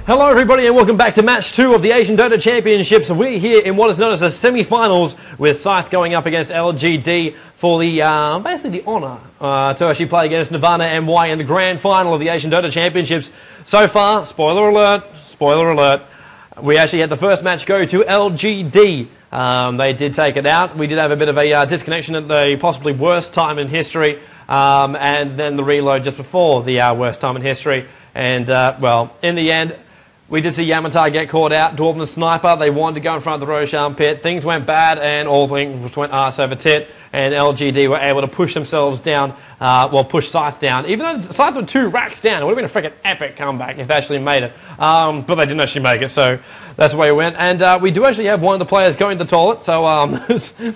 Hello everybody and welcome back to match 2 of the Asian Dota Championships. We're here in what is known as the semi-finals with Scythe going up against LGD for the, basically the honour to actually play against Nirvana MY in the grand final of the Asian Dota Championships. So far, spoiler alert, we actually had the first match go to LGD. They did take it out. We did have a bit of a disconnection at the possibly worst time in history, and then the reload just before the worst time in history. And, well, in the end, we did see Yamatai get caught out, Dwarven Sniper. They wanted to go in front of the Roshan pit. Things went bad and all things went arse over tit. And LGD were able to push themselves down, well, push Scythe down. Even though Scythe were 2 racks down, it would have been a freaking epic comeback if they actually made it. But they didn't actually make it, so that's the way it went. And we do actually have one of the players going to the toilet, so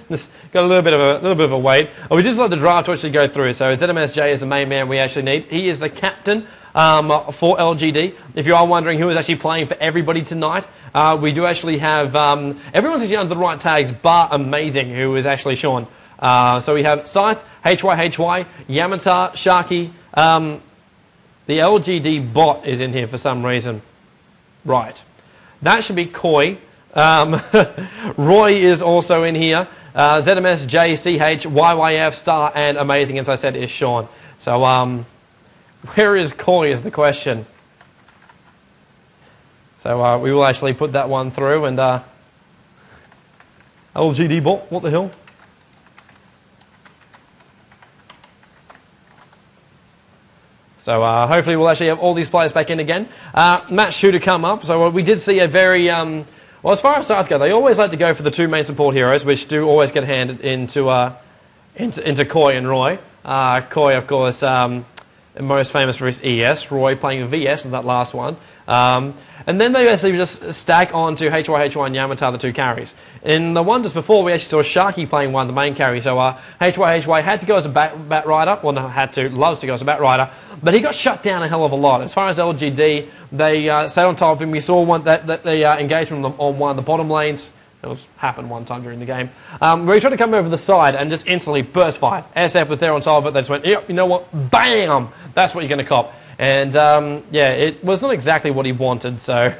this got a little bit of a wait. We just let the draft to actually go through. So SemiFinal is the main man we actually need. He is the captain for LGD. If you are wondering who is actually playing for everybody tonight, we do actually have, everyone's actually under the right tags, bar Amazing, who is actually Sean. So we have Scythe, HYHY, Yamata, Sharky, the LGD bot is in here for some reason. Right. That should be Koi. Roy is also in here. ZMSJ, CH, YYF, Star, and Amazing, as I said, is Sean. So, where is Koi is the question. So we will actually put that one through and LGD bot, what the hell? So hopefully we'll actually have all these players back in again. Match 2 to come up. So we did see a very, well, as far as Scythe go, they always like to go for the 2 main support heroes, which do always get handed into Koi and Roy. Koi, of course, most famous for his ES, Roy playing VS in that last one. And then they basically just stack on to HYHY and Yamata, the 2 carries. In the one just before, we actually saw Sharky playing one of the main carries. So HYHY had to go as a bat rider, well not had to, loves to go as a bat rider, but he got shut down a hell of a lot. As far as LGD, they stayed on top of him. We saw the engagement on one of the bottom lanes. It happened one time during the game. Where he tried to come over the side and just instantly burst fire. SF was there on top of it. They just went, yep, you know what? Bam! That's what you're going to cop. And yeah, it was not exactly what he wanted. So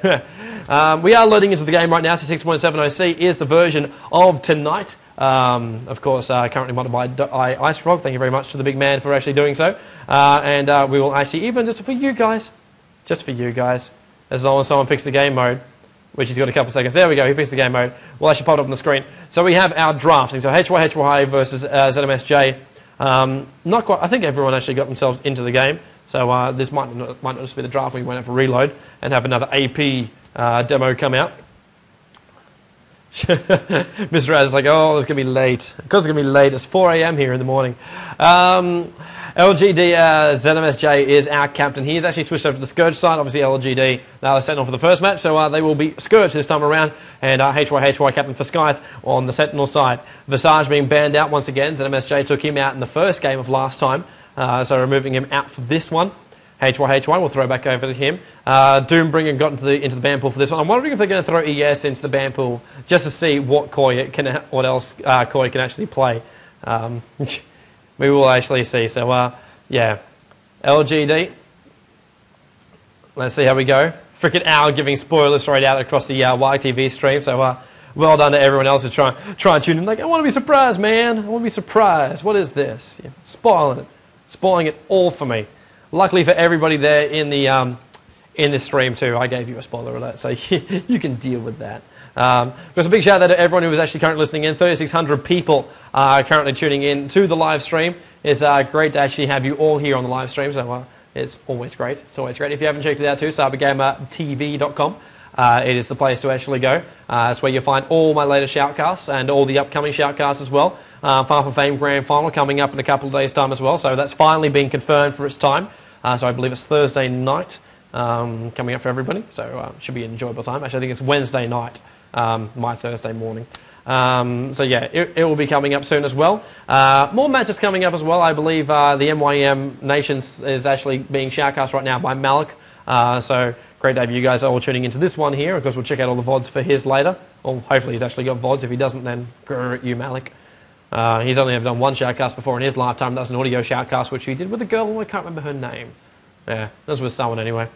we are loading into the game right now. So 6.70C is the version of tonight. Of course, currently modded by Ice Frog. Thank you very much to the big man for actually doing so. And we will actually, even just for you guys, as long as someone picks the game mode, which he's got a couple of seconds. There we go, he picks the game mode. We'll actually pop it up on the screen. So we have our drafting. So HYHY versus ZMSJ. Not quite, I think everyone actually got themselves into the game. So this might not just be the draft. We went out for reload and have another AP demo come out. Mr. Raz is like, oh, it's going to be late. Of course it's going to be late. It's 4 AM here in the morning. LGD ZMSJ is our captain. He is actually switched over to the Scourge side. Obviously LGD, now they're Sentinel for the first match, so they will be Scourge this time around. And HYHY captain for Scythe on the Sentinel side. Visage being banned out once again. ZMSJ took him out in the first game of last time, so removing him out for this one. HYHY will throw back over to him. Doombringer got into the ban pool for this one. I'm wondering if they're going to throw ES into the ban pool just to see what else Koi can actually play. We will actually see. So, yeah. LGD. Let's see how we go. Frickin' Owl giving spoilers straight out across the YTV stream. So, well done to everyone else who's trying to tune in. Like, I want to be surprised, man. I want to be surprised. What is this? Yeah, spoiling it all for me. Luckily for everybody there in the stream too, I gave you a spoiler alert, so you can deal with that. Just a big shout out to everyone who is actually currently listening in. 3,600 people are currently tuning in to the live stream. It's great to actually have you all here on the live stream, so it's always great. It's always great. If you haven't checked it out too, CyberGamerTV.com. It is the place to actually go. It's where you'll find all my latest shoutcasts and all the upcoming shoutcasts as well. Far From Fame Grand Final coming up in a couple of days' time as well, so that's finally been confirmed for its time. So I believe it's Thursday night coming up for everybody, so should be an enjoyable time. Actually, I think it's Wednesday night, my Thursday morning. So yeah, it will be coming up soon as well. More matches coming up as well. I believe the MYM Nations is actually being shoutcast right now by Malik. So great to have you guys all tuning into this one here. Of course, we'll check out all the VODs for his later. Well, hopefully he's actually got VODs. If he doesn't, then grr at you, Malik. He's only ever done one shoutcast before in his lifetime. That was an audio shoutcast, which he did with a girl. I can't remember her name. Yeah, that was with someone anyway.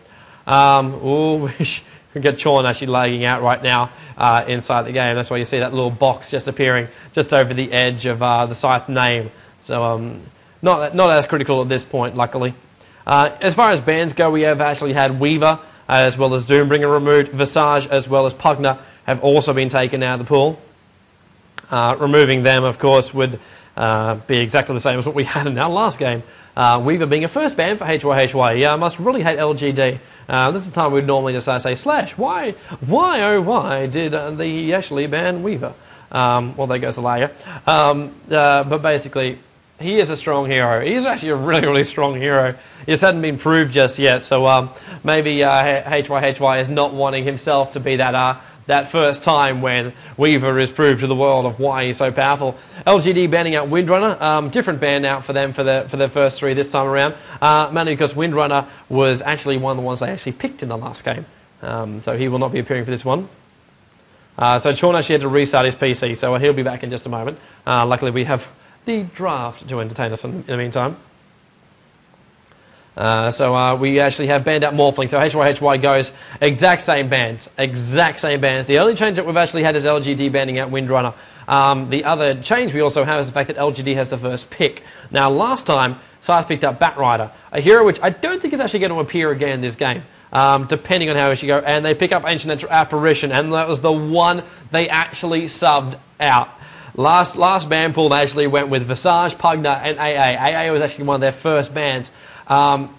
We get Chorn actually lagging out right now inside the game. That's why you see that little box just appearing just over the edge of the Scythe name. So not as critical at this point, luckily. As far as bans go, we have actually had Weaver as well as Doombringer removed. Visage as well as Pugner have also been taken out of the pool. Removing them, of course, would be exactly the same as what we had in our last game. Weaver being a first ban for HYHY. Yeah, I must really hate LGD. This is the time we'd normally just say, Slash, why did they actually ban Weaver? Well, there goes the layer. But basically, he is a strong hero. He's actually a really, really strong hero. He just hadn't been proved just yet. So maybe HYHY is not wanting himself to be that first time when Weaver is proved to the world of why he's so powerful. LGD banning out Windrunner. Different ban out for them for their first three this time around. Mainly because Windrunner was actually one of the ones they actually picked in the last game. So he will not be appearing for this one. So Chorn actually had to restart his PC, so he'll be back in just a moment. Luckily we have the draft to entertain us in the meantime. So we actually have banned out Morphling. So HYHY goes exact same bans. The only change that we've actually had is LGD banning out Windrunner. The other change we also have is the fact that LGD has the first pick. Now last time, Scythe picked up Batrider, a hero which I don't think is actually going to appear again in this game, depending on how it should go. And they pick up Ancient Apparition, and that was the one they actually subbed out. Last ban pool they actually went with Visage, Pugner, and AA. AA was actually one of their first bans.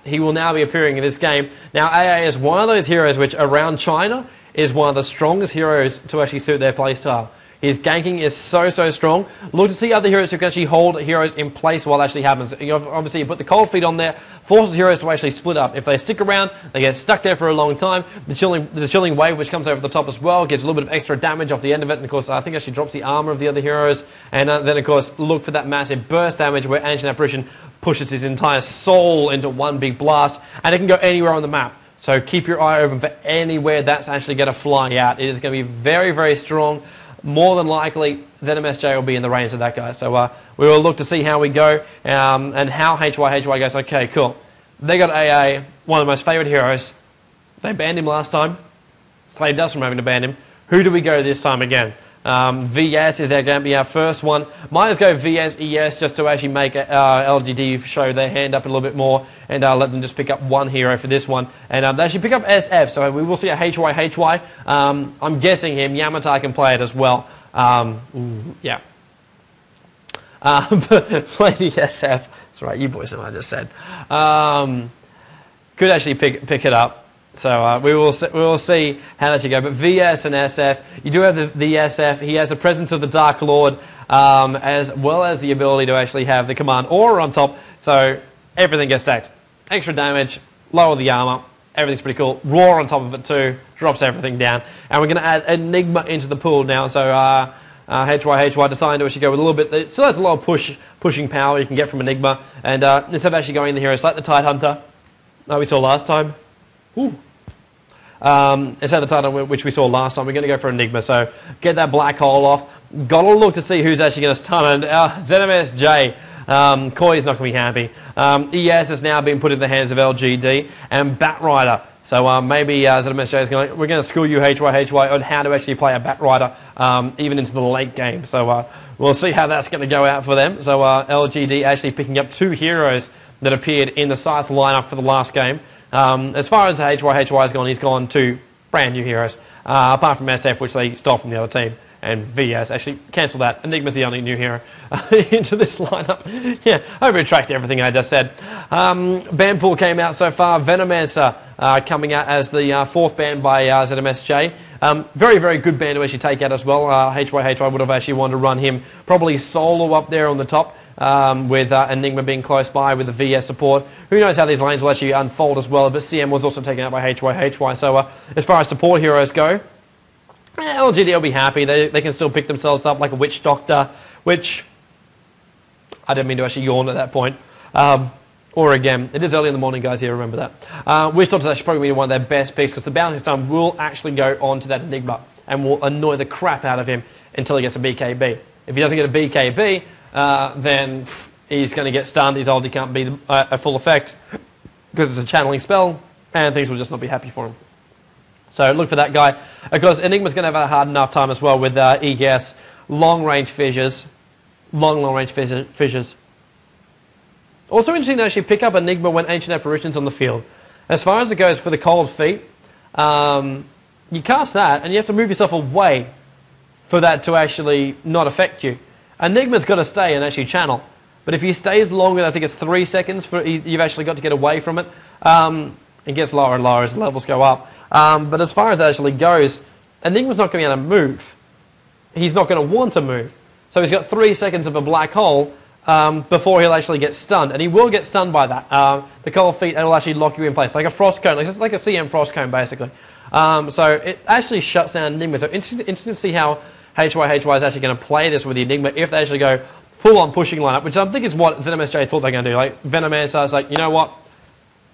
He will now be appearing in this game. Now AA is one of those heroes which around China is one of the strongest heroes to actually suit their playstyle. His ganking is so strong. Look to see other heroes who can actually hold heroes in place while it actually happens. Obviously you put the cold feet on there, forces heroes to actually split up. If they stick around, they get stuck there for a long time. The chilling wave which comes over the top as well gives a little bit of extra damage off the end of it, and of course I think actually drops the armor of the other heroes. And then of course look for that massive burst damage where Ancient Apparition pushes his entire soul into one big blast, and it can go anywhere on the map. So keep your eye open for anywhere that's actually going to fly out. It is going to be very strong. More than likely, SemiFinal will be in the range of that guy. So we will look to see how we go and how HYHY goes. Okay, cool. They got AA, one of the most favourite heroes. They banned him last time. Saved us from having to ban him. Who do we go this time again? VS is going to be our first one. Might as go VS, ES just to actually make LGD show their hand up a little bit more and let them just pick up one hero for this one. And they actually pick up SF, so we will see a HYHY. I'm guessing him. Yamatai can play it as well. Yeah. But Lady SF, that's right, you boys know what I just said. Could actually pick it up. So we will see how that should go. But VS and SF, you do have the SF. He has the presence of the Dark Lord, as well as the ability to actually have the command aura on top. So everything gets stacked. Extra damage, lower the armor. Everything's pretty cool. Roar on top of it too, drops everything down. And we're going to add Enigma into the pool now. So HYHY decided to actually go with a little bit. It still has a lot of pushing power you can get from Enigma. And instead of actually going in the heroes like the Tidehunter, that we saw last time. Ooh. Instead of the title which we saw last time, we're going to go for Enigma. So get that black hole off. Got to look to see who's actually going to stun. And SemiFinal, Koi's not going to be happy. ES has now been put in the hands of LGD and Batrider. So maybe SemiFinal is going. We're going to school you HYHY on how to actually play a Batrider even into the late game. So we'll see how that's going to go out for them. So LGD actually picking up two heroes that appeared in the Scythe lineup for the last game. As far as HYHY has gone, he's gone to brand new heroes, apart from SF, which they stole from the other team, and VS actually cancel that. Enigma's the only new hero into this lineup. Yeah, I retract everything I just said. Ban pool came out so far. Venomancer coming out as the fourth ban by SemiFinal. Very good ban to actually take out as well. HYHY would have actually wanted to run him probably solo up there on the top. With Enigma being close by with the VS support. Who knows how these lanes will actually unfold as well, but CM was also taken out by HYHY. So as far as support heroes go, LGD will be happy. They can still pick themselves up like a Witch Doctor, which I didn't mean to actually yawn at that point. Or again, it is early in the morning, guys, here, remember that. Witch Doctor is actually probably one of their best picks because the bouncing stun will actually go onto that Enigma and will annoy the crap out of him until he gets a BKB. If he doesn't get a BKB, then he's going to get stunned. His ulti can't be a full effect because it's a channeling spell, and things will just not be happy for him. So look for that guy. Of course, Enigma's going to have a hard enough time as well with ES, long-range fissures, long-range fissures. Also interesting to actually pick up Enigma when Ancient Apparition's on the field. As far as it goes for the Cold Feet, you cast that and you have to move yourself away for that to actually not affect you. Enigma's got to stay and actually channel. But if he stays longer, I think it's 3 seconds, you've actually got to get away from it. It gets lower and lower as the levels go up. But as far as that actually goes, Enigma's not going to be able to move. He's not going to want to move. So he's got 3 seconds of a black hole before he'll actually get stunned. And he will get stunned by that. The Cold Feet, it'll actually lock you in place. Like a frost cone, like a CM frost cone, basically. So it actually shuts down Enigma. So interesting to see how HYHY is actually going to play this with the Enigma if they actually go full-on pushing lineup, which I think is what ZMSJ thought they're going to do. Like Venomancer is like, you know what?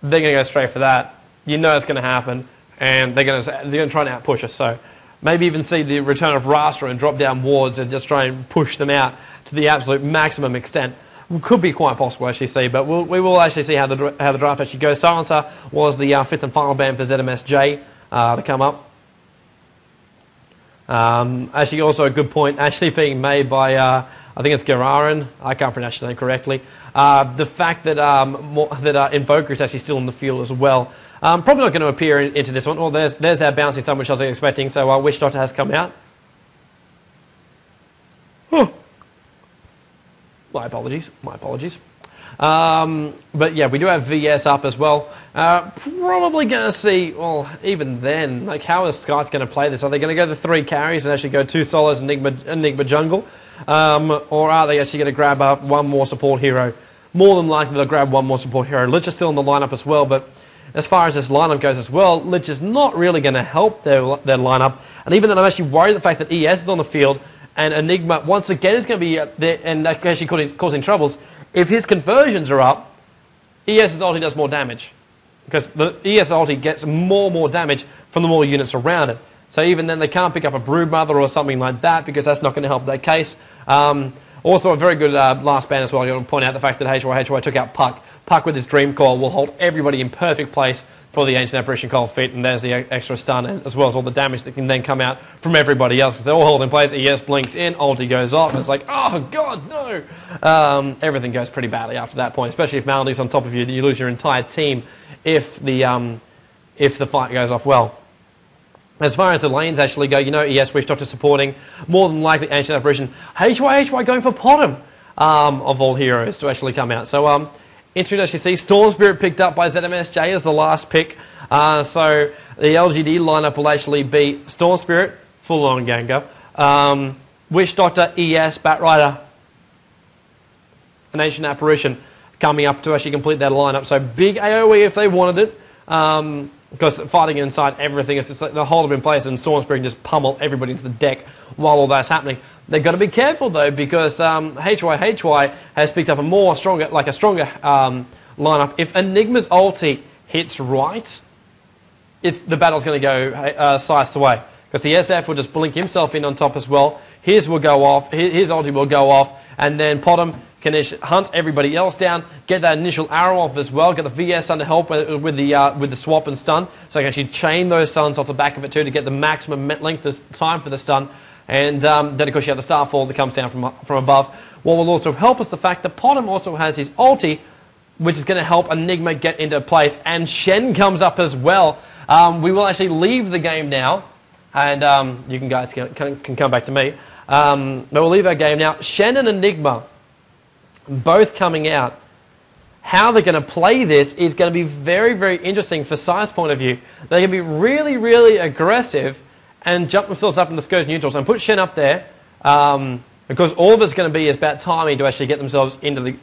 They're going to go straight for that. You know it's going to happen. And they're going to try and out-push us. So maybe even see the return of Rasta and drop down wards and just try and push them out to the absolute maximum extent. Could be quite possible, actually, see. But we will actually see how the draft actually goes. Silencer was the fifth and final ban for ZMSJ to come up. Actually, also a good point actually being made by, I think it's Gararan. I can't pronounce his name correctly. The fact that Invoker is actually still in the field as well. Probably not going to appear into this one. Well, there's our bouncy stun, which I was expecting. So Witch Doctor has come out. Oh. My apologies. But yeah, we do have VS up as well. Probably going to see, well, even then, like how is Scythe going to play this? Are they going to go the 3 carries and actually go 2 solos, Enigma jungle? Or are they actually going to grab up one more support hero? More than likely they'll grab one more support hero. Lich is still in the lineup as well, but as far as this lineup goes as well, Lich is not really going to help their lineup. And even then, I'm actually worried the fact that ES is on the field and Enigma once again is going to be there, and that's actually causing troubles. If his conversions are up, ES's ulti does more damage. Because the ES ulti gets more damage from the more units around it. So even then they can't pick up a Broodmother or something like that because that's not going to help that case. Also a very good last ban as well. I want to point out the fact that HYHY took out Puck. Puck with his Dream Coil will hold everybody in perfect place for the Ancient Apparition Cold Feet, and there's the extra stun as well as all the damage that can then come out from everybody else because they're all holding in place. ES blinks in, ulti goes off, and it's like, oh god, no! Everything goes pretty badly after that point, especially if Melody's on top of you, you lose your entire team if the fight goes off well. As far as the lanes actually go, you know, ES Witch Doctor supporting, more than likely Ancient Apparition. HY going for Potom of all heroes to actually come out. So, interesting to actually see Storm Spirit picked up by ZMSJ as the last pick. So, the LGD lineup will actually be Storm Spirit, full-on Gengar, Witch Doctor, ES, Batrider, an Ancient Apparition coming up to actually complete that lineup. So, big AoE if they wanted it. Because fighting inside everything, it's just like they'll hold them in place and Storm Spirit can just pummel everybody into the deck while all that's happening. They've got to be careful though because HY has picked up a stronger lineup. If Enigma's ulti hits right, the battle's going to go Scythe's way. Because the SF will just blink himself in on top as well. His will go off, his ulti will go off, and then Potom can hunt everybody else down, get that initial arrow off as well, get the VS stun to help with the swap and stun, so I can actually chain those stuns off the back of it too to get the maximum length of time for the stun, and then of course you have the Starfall that comes down from above. What will also help is the fact that Potom also has his ulti, which is going to help Enigma get into place, and Shen comes up as well. We will actually leave the game now, and you guys can come back to me, but we'll leave our game now. Shen and Enigma both coming out. How they're going to play this is going to be very, very interesting for Scythe's point of view. They're going to be really, really aggressive and jump themselves up in the Scourge neutrals and put Shen up there because all of it's going to be is about timing to actually get themselves into the,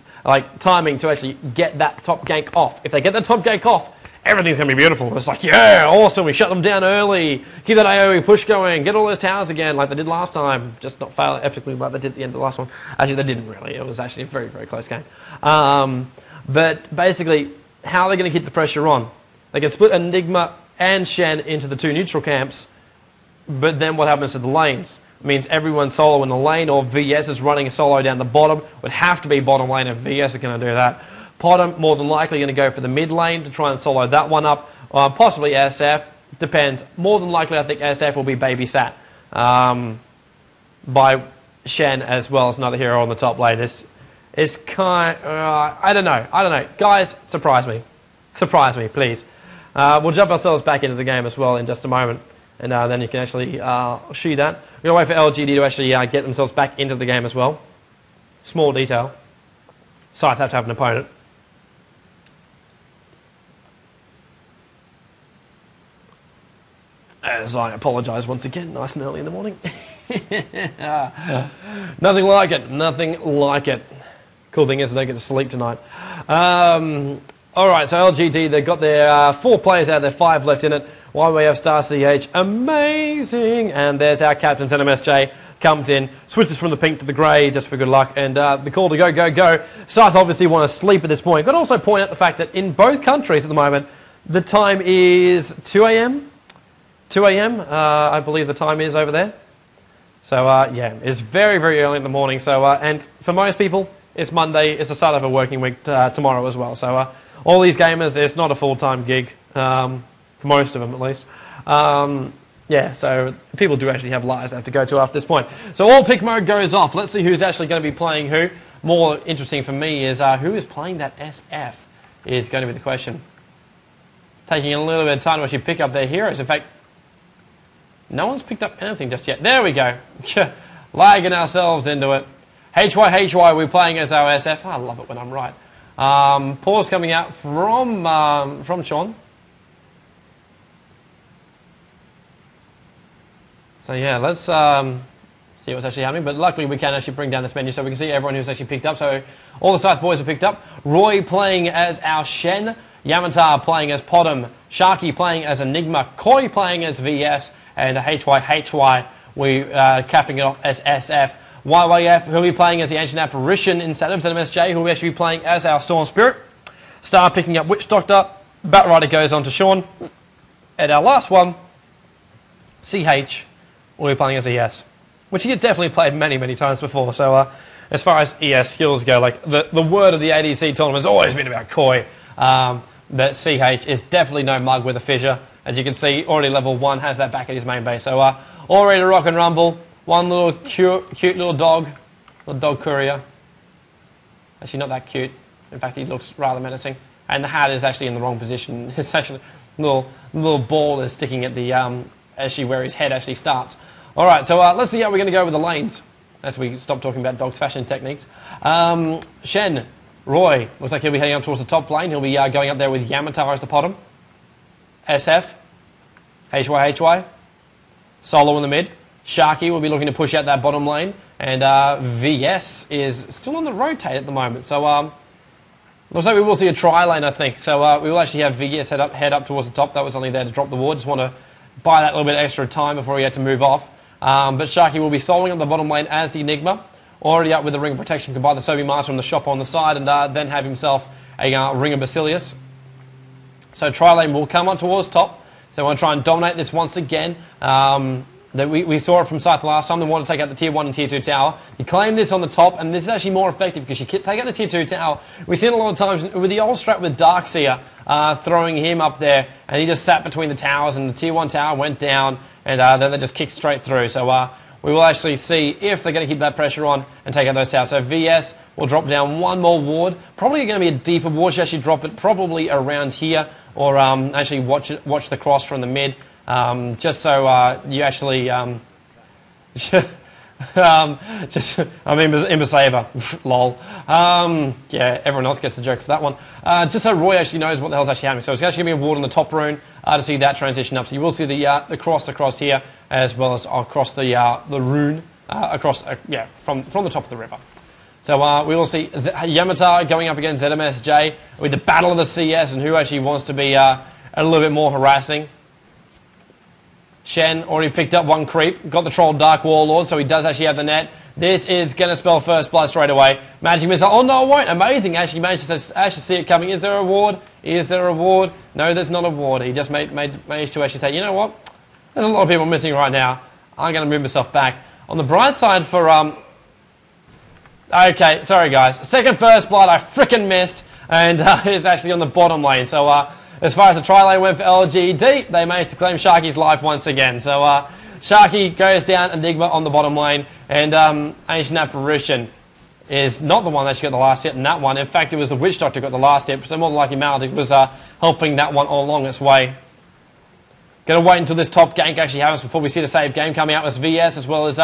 timing to actually get that top gank off. If they get that top gank off, everything's going to be beautiful. It's like, yeah, awesome, we shut them down early, keep that AoE push going, get all those towers again like they did last time, just not fail epically like they did at the end of the last one. Actually, they didn't really. It was actually a very, very close game. But basically, how are they going to keep the pressure on? They can split Enigma and Shen into the 2 neutral camps, but then what happens to the lanes? It means everyone's solo in the lane, or VS is running a solo down the bottom. Would have to be bottom lane if VS are going to do that. Potom more than likely going to go for the mid lane to try and solo that one up, possibly SF. Depends. More than likely, I think SF will be babysat by Shen as well as another hero on the top lane. It's kind. I don't know, guys. Surprise me, please. We'll jump ourselves back into the game as well in just a moment, and then you can actually see that. We're going to wait for LGD to actually get themselves back into the game as well. Small detail. Scythe have to have an opponent. As I apologise once again, nice and early in the morning. Nothing like it. Cool thing is I don't get to sleep tonight. Alright, so LGD, they've got their 4 players out of their 5 left in it. While we have Star-CH, amazing! And there's our captain, SemiFinal, comes in, switches from the pink to the grey just for good luck, and the call to go. Scythe obviously want to sleep at this point. Got to also point out the fact that in both countries at the moment, the time is 2 a.m. 2 a.m. I believe the time is over there. So yeah, it's very, very early in the morning. So and for most people, it's Monday. It's the start of a working week tomorrow as well. So all these gamers, it's not a full-time gig for most of them at least. Yeah, so people do actually have lives they have to go to after this point. So all pick mode goes off. Let's see who's actually going to be playing who. More interesting for me is who is playing that SF is going to be the question. Taking a little bit of time to actually pick up their heroes. In fact, no one's picked up anything just yet. There we go. Lagging ourselves into it. HY, we're playing as our SF. I love it when I'm right. Pause coming out from Sean. So yeah, let's see what's actually happening. But luckily we can actually bring down this menu so we can see everyone who's actually picked up. So all the Scythe boys are picked up. Roy playing as our Shen. Yamatar playing as Podum. Sharky playing as Enigma. Koi playing as VS. And HY, we capping it off as SF. YYF, who'll be playing as the Ancient Apparition instead of SG, who'll actually be playing as our Storm Spirit. Star picking up Witch Doctor. Batrider goes on to Sean. And our last one, CH, will be playing as ES, which he has definitely played many, many times before. So as far as ES skills go, like the word of the ADC tournament has always been about Koi. But CH is definitely no mug with a fissure. As you can see, already level 1 has that back at his main base. So all ready to rock and rumble. One little cute little dog courier. Actually not that cute. In fact, he looks rather menacing. And the hat is actually in the wrong position. It's actually little ball is sticking at the actually where his head actually starts. All right, so let's see how we're going to go with the lanes as we stop talking about dogs' fashion techniques. Shen, Roy, looks like he'll be heading up towards the top lane. He'll be going up there with Yamatar as the bottom. SF, HY, Solo in the mid. Sharky will be looking to push out that bottom lane. And VS is still on the rotate at the moment. So looks like we will see a tri-lane, I think. So we will actually have VS head up towards the top. That was only there to drop the ward. Just want to buy that little bit extra time before he had to move off. But Sharky will be soloing up the bottom lane as the Enigma. Already up with the Ring of Protection. Can buy the Sobi Master from the shop on the side and then have himself a Ring of Basilius. So tri-lane will come on towards top. So I want to try and dominate this once again. We saw it from Scythe last time. They want to take out the Tier 1 and Tier 2 tower. You claim this on the top, and this is actually more effective because you take out the Tier 2 tower. We've seen a lot of times with the old strat with Darkseer, throwing him up there, and he just sat between the towers, and the Tier 1 tower went down, and then they just kicked straight through. So we will actually see if they're going to keep that pressure on and take out those towers. So VS will drop down one more ward. Probably going to be a deeper ward. She actually drop it probably around here, or actually watch the cross from the mid. Just so you actually, Imba Saber, lol. Yeah, everyone else gets the joke for that one. Just so Roy actually knows what the hell's actually happening. So it's actually going to be a ward on the top rune to see that transition up. So you will see the cross across here, as well as across the rune, from the top of the river. So we will see Yamatar going up against ZMSJ with the battle of the CS and who actually wants to be a little bit more harassing. Shen already picked up one creep, got the Troll Dark Warlord, so he does actually have the net. This is going to spell first blood straight away. Magic Missile, oh no it won't, amazing, actually managed to actually see it coming. Is there a ward? Is there a ward? No, there's not a ward. He just managed to actually say, you know what, there's a lot of people missing right now. I'm going to move myself back. On the bright side for, okay, sorry guys, second first blood, I frickin' missed, and it's actually on the bottom lane, so as far as the tri lane went for LGD, they managed to claim Sharky's life once again. So Sharky goes down, Enigma on the bottom lane, and Ancient Apparition is not the one that actually got the last hit in that one. In fact, it was the Witch Doctor who got the last hit, so more than likely Maldic was helping that one all along its way. Going to wait until this top gank actually happens before we see the save game coming out with VS, as well as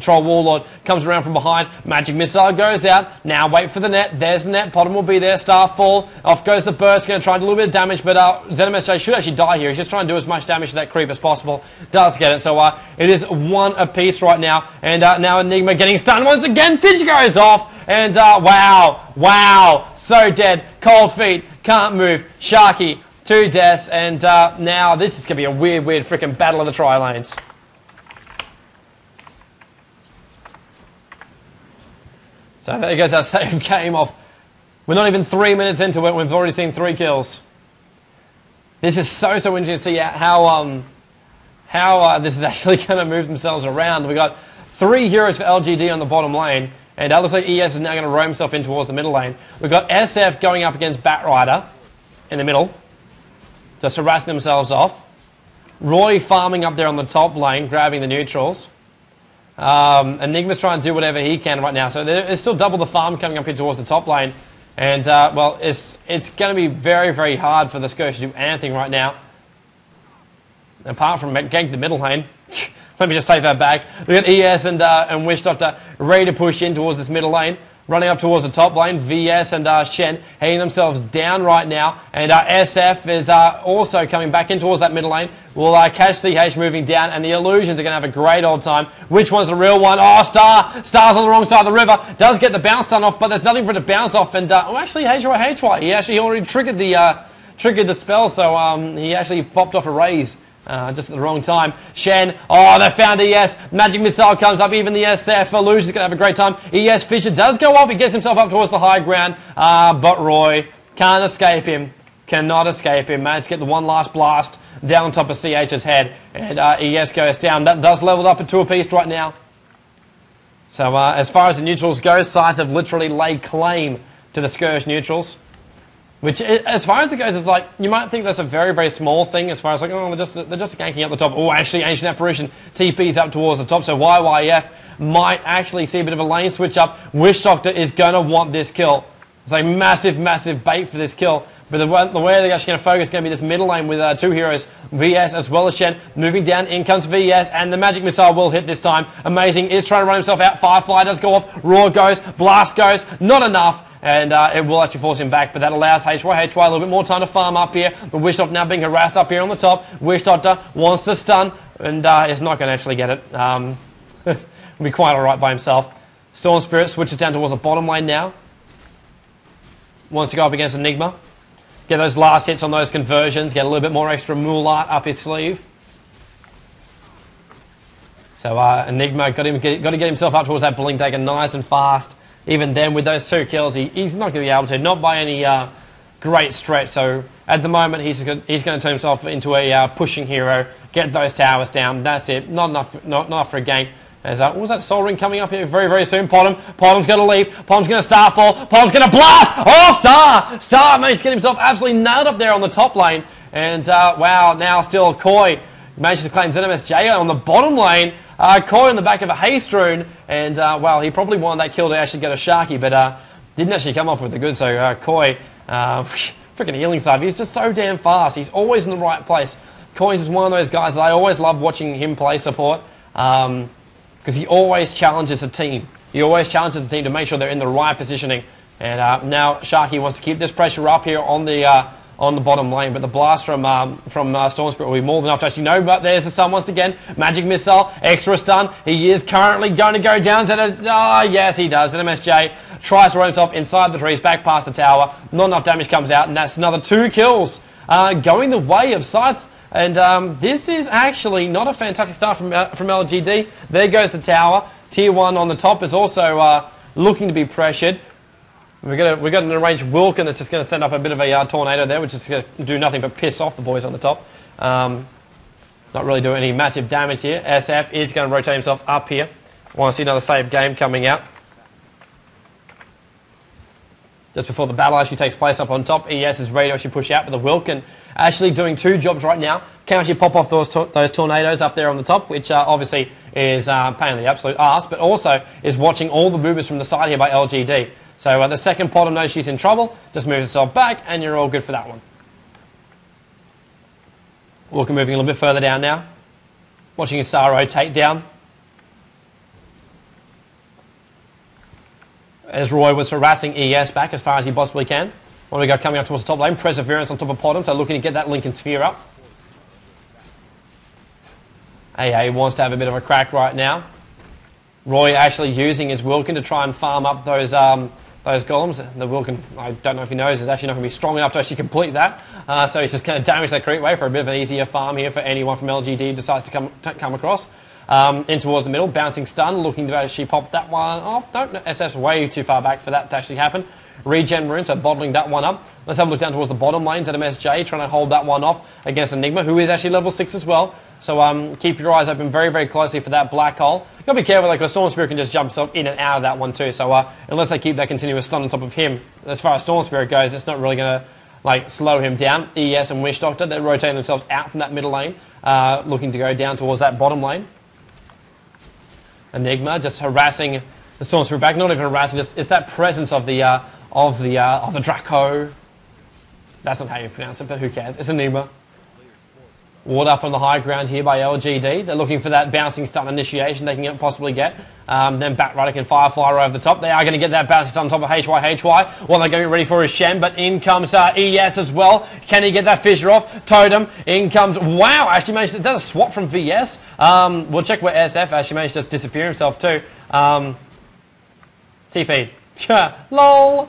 Troll Warlord comes around from behind. Magic Missile goes out. Now wait for the net. There's the net. Potom will be there. Starfall. Off goes the burst. Going to try and do a little bit of damage, but ZMSJ should actually die here. He's just trying to do as much damage to that creep as possible. Does get it. So it is 1 apiece right now. And now Enigma getting stunned once again. Fidge goes off. And wow. So dead. Cold feet. Can't move. Sharky. 2 deaths, and now this is going to be a weird freaking battle of the tri-lanes. So there goes our save game off. We're not even 3 minutes into it, we've already seen 3 kills. This is so interesting to see how this is actually going to move themselves around. We've got 3 heroes for LGD on the bottom lane, and it looks like ES is now going to roam himself in towards the middle lane. We've got SF going up against Batrider in the middle, just harassing themselves off. Roy farming up there on the top lane, grabbing the neutrals. Enigma's trying to do whatever he can right now. So there's still double the farm coming up here towards the top lane. And, well, it's going to be very hard for the Scourge to do anything right now. Apart from gank the middle lane. Let me just take that back. We've got ES and Witch Doctor ready to push in towards this middle lane. Running up towards the top lane, VS and Shen heading themselves down right now. And SF is also coming back in towards that middle lane. We'll catch CH moving down, and the Illusions are going to have a great old time. Which one's the real one? Oh, Star's on the wrong side of the river. Does get the bounce done off, but there's nothing for it to bounce off. And, actually, HY. He actually already triggered the spell, so he actually popped off a raise. Just at the wrong time. Shen, oh, they found ES. Magic Missile comes up, even the SF. Illusion's going to have a great time. ES Fisher does go off. He gets himself up towards the high ground. But Roy can't escape him. Cannot escape him. Managed to get the one last blast down on top of CH's head. And ES goes down. That does level up at 2 apiece right now. So as far as the neutrals go, Scythe have literally laid claim to the Scourge neutrals. Which, as far as it goes, is like, you might think that's a very small thing as far as like, oh, they're just ganking up the top. Oh, actually, Ancient Apparition TP's up towards the top, so YYF might actually see a bit of a lane switch up. Witch Doctor is going to want this kill. It's like massive bait for this kill. But the way they're actually going to focus is going to be this middle lane with 2 heroes, VS as well as Shen. Moving down, in comes VS, and the Magic Missile will hit this time. Amazing, is trying to run himself out. Firefly does go off, Roar goes, Blast goes, not enough. And it will actually force him back, but that allows HY a little bit more time to farm up here. But Witch Doctor now being harassed up here on the top. Witch Doctor wants to stun, and is not going to actually get it. Will be quite alright by himself. Storm Spirit switches down towards the bottom lane now. Wants to go up against Enigma. Get those last hits on those conversions. Get a little bit more extra moolah up his sleeve. So Enigma got to get himself up towards that Blink Dagger nice and fast. Even then, with those 2 kills, he's not going to be able to, not by any great stretch. So at the moment, he's going to turn himself into a pushing hero, get those towers down. That's it. Not enough for a gank. There's what was that Soul Ring coming up here very soon? Potom's going to leave. Potom's going to Starfall. Potom's going to blast. Oh, Star managed to get himself absolutely nailed up there on the top lane. And wow, now still Koi manages to claim ZMSJ on the bottom lane. Koi on the back of a haste rune, and well, he probably wanted that kill to actually get a Sharky, but didn't actually come off with the good. So Koi, freaking healing side. He's just so damn fast. He's always in the right place. Koi is one of those guys that I always love watching him play support, because he always challenges the team. He always challenges the team to make sure they're in the right positioning. And now Sharky wants to keep this pressure up here on the bottom lane, but the blast from Storm Spirit will be more than enough to actually know. But there's the stun once again. Magic Missile, extra stun. He is currently going to go down to the... Oh, yes, he does. And MSJ tries to run himself inside the trees, back past the tower. Not enough damage comes out, and that's another 2 kills going the way of Scythe. And this is actually not a fantastic start from LGD. There goes the tower. Tier 1 on the top is also looking to be pressured. We've got an arranged Wilkin that's just going to send up a bit of a tornado there, which is going to do nothing but piss off the boys on the top. Not really doing any massive damage here. SF is going to rotate himself up here. I want to see another save game coming out. Just before the battle actually takes place up on top, ES is ready to actually push out, but the Wilkin actually doing two jobs right now. Can actually pop off those tornadoes up there on the top, which obviously is pain in the absolute arse, but also is watching all the movements from the side here by LGD. So the second bottom knows she's in trouble, just moves herself back, and you're all good for that one. Walker moving a little bit further down now. Watching his star rotate down. As Roy was harassing ES back as far as he possibly can. What do we got coming up towards the top lane? Perseverance on top of Potom, so looking to get that Lincoln Sphere up. AA wants to have a bit of a crack right now. Roy actually using his Wilkin to try and farm up those golems. The Wilkin, I don't know if he knows, is actually not going to be strong enough to actually complete that. So he's just going to damage that creep wave for a bit of an easier farm here for anyone from LGD who decides to come across. In towards the middle, bouncing stun, looking to actually pop that one off. No, SF's way too far back for that to actually happen. Regen Rune, so bottling that one up. Let's have a look down towards the bottom lanes at MSJ, trying to hold that one off against Enigma, who is actually level 6 as well. So keep your eyes open very, very closely for that black hole. You've got to be careful, like, because Storm Spirit can just jump himself in and out of that one too. So unless they keep that continuous stun on top of him, as far as Storm Spirit goes, it's not really going to like slow him down. ES and Wish Doctor, they're rotating themselves out from that middle lane, looking to go down towards that bottom lane. Enigma just harassing the Storm Spirit back, not even harassing, just it's that presence of the Draco. That's not how you pronounce it, but who cares? It's Enigma. Ward up on the high ground here by LGD. They're looking for that bouncing stun initiation they can possibly get. Then Batrider can Firefly right over the top. They are going to get that bouncing stun on top of HY. Well, they're getting ready for his Shen, but in comes ES as well. Can he get that fissure off? Totem. In comes... Wow, actually managed to... That's a swap from VS. We'll check where SF actually managed to just disappear himself too. TP. LOL.